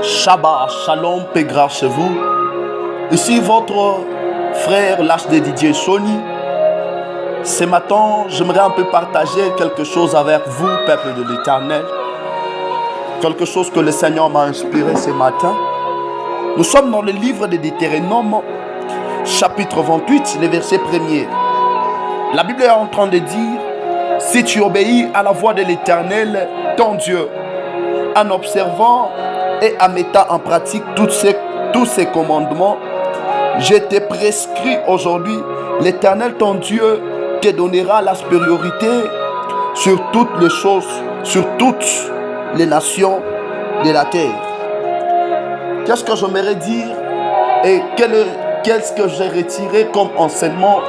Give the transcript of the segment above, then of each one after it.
Shabbat, shalom, paix, grâce à vous. Ici votre frère l'HD Didier Sony. Ce matin, j'aimerais un peu partager quelque chose avec vous, peuple de l'Éternel. Quelque chose que le Seigneur m'a inspiré ce matin. Nous sommes dans le livre de Deutéronome, chapitre 28, le verset 1er. La Bible est en train de dire: si tu obéis à la voix de l'Éternel, ton Dieu, en observant et en mettant en pratique tous ces commandements, je te prescris aujourd'hui, l'Éternel ton Dieu te donnera la supériorité sur toutes les choses, sur toutes les nations de la terre. Qu'est-ce que j'aimerais dire et qu'est-ce que j'ai retiré comme enseignement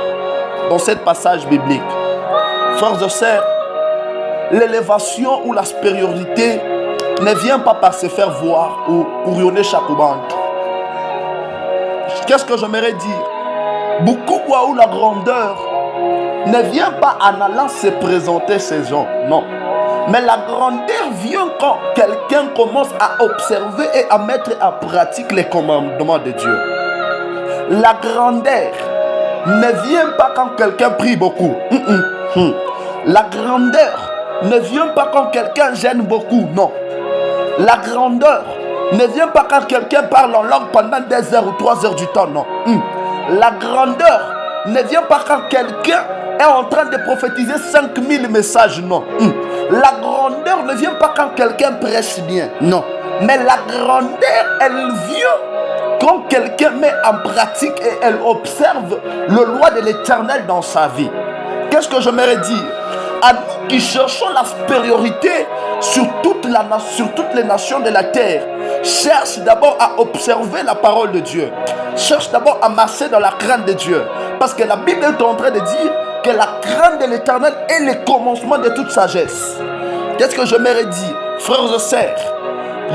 dans ce passage biblique? Frères et sœurs, l'élévation ou la supériorité ne vient pas par se faire voir ou couronner chaque banque. Qu'est-ce que j'aimerais dire? Beaucoup ou la grandeur ne vient pas en allant se présenter ces gens, non. Mais la grandeur vient quand quelqu'un commence à observer et à mettre en pratique les commandements de Dieu. La grandeur ne vient pas quand quelqu'un prie beaucoup. La grandeur ne vient pas quand quelqu'un gêne beaucoup, non. La grandeur ne vient pas quand quelqu'un parle en langue pendant 2 heures ou 3 heures du temps, non. La grandeur ne vient pas quand quelqu'un est en train de prophétiser 5000 messages, non. La grandeur ne vient pas quand quelqu'un prêche bien, non. Mais la grandeur, elle vient quand quelqu'un met en pratique et elle observe le loi de l'Éternel dans sa vie. Qu'est-ce que j'aimerais dire? À nous qui cherchons la supériorité sur toutes les nations de la terre, cherche d'abord à observer la parole de Dieu. Cherche d'abord à marcher dans la crainte de Dieu. Parce que la Bible est en train de dire que la crainte de l'Éternel est le commencement de toute sagesse. Qu'est-ce que j'aimerais dire, frères et sœurs?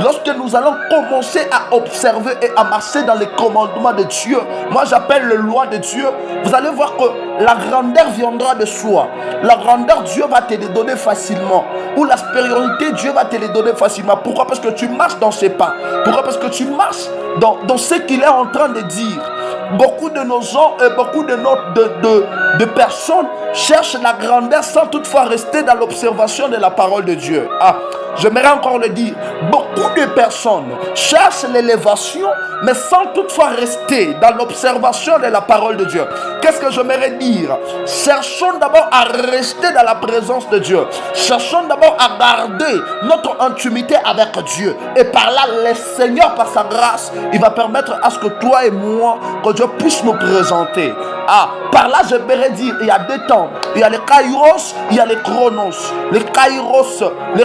Lorsque nous allons commencer à observer et à marcher dans les commandements de Dieu, moi j'appelle les lois de Dieu, vous allez voir que la grandeur viendra de soi. La grandeur, Dieu va te les donner facilement. Ou la supériorité, Dieu va te les donner facilement. Pourquoi? Parce que tu marches dans ses pas. Pourquoi? Parce que tu marches dans ce qu'il est en train de dire. Beaucoup de nos gens et beaucoup de personnes cherchent la grandeur sans toutefois rester dans l'observation de la parole de Dieu. J'aimerais encore le dire. Beaucoup de personnes cherchent l'élévation, mais sans toutefois rester dans l'observation de la parole de Dieu. Qu'est-ce que j'aimerais dire? Cherchons d'abord à rester dans la présence de Dieu. Cherchons d'abord à garder notre intimité avec Dieu. Et par là, le Seigneur, par sa grâce, il va permettre à ce que toi et moi, que Dieu puisse nous présenter. Par là, j'aimerais dire, il y a 2 temps. Il y a les kairos, il y a les chronos. Les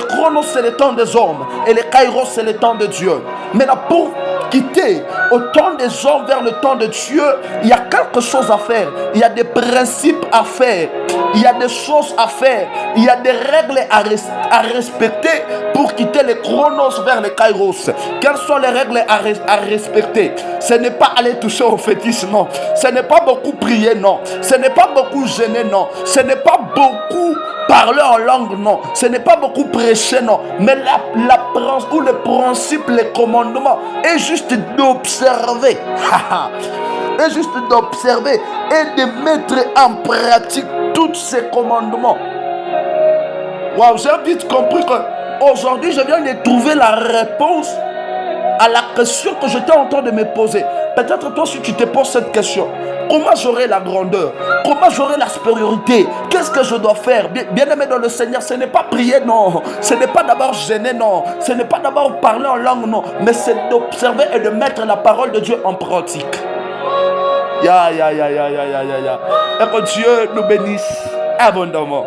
chronos, c'est le temps des hommes. Et les kairos, c'est le temps de Dieu. Maintenant, pour quitter au temps des hommes vers le temps de Dieu, il y a quelque chose à faire. Il y a des principes à faire. Il y a des choses à faire. Il y a des règles à respecter pour quitter les chronos vers les kairos. Quelles sont les règles à respecter? Ce n'est pas aller toucher au fétiche, non. Ce n'est pas beaucoup prier, non. Ce n'est pas beaucoup gêner, non. Ce n'est pas beaucoup parler en langue, non. Ce n'est pas beaucoup prêcher, non. Mais le principe, les commandements est juste d'observer. Est juste d'observer et de mettre en pratique tous ces commandements. Wow, j'ai vite compris que aujourd'hui je viens de trouver la réponse à la question que j'étais en train de me poser. Peut-être toi, si tu te poses cette question, comment j'aurai la grandeur? Comment j'aurai la supériorité? Qu'est-ce que je dois faire? Bien-aimé dans le Seigneur, ce n'est pas prier, non. Ce n'est pas d'abord gêner, non. Ce n'est pas d'abord parler en langue, non. Mais c'est d'observer et de mettre la parole de Dieu en pratique. Et que Dieu nous bénisse abondamment.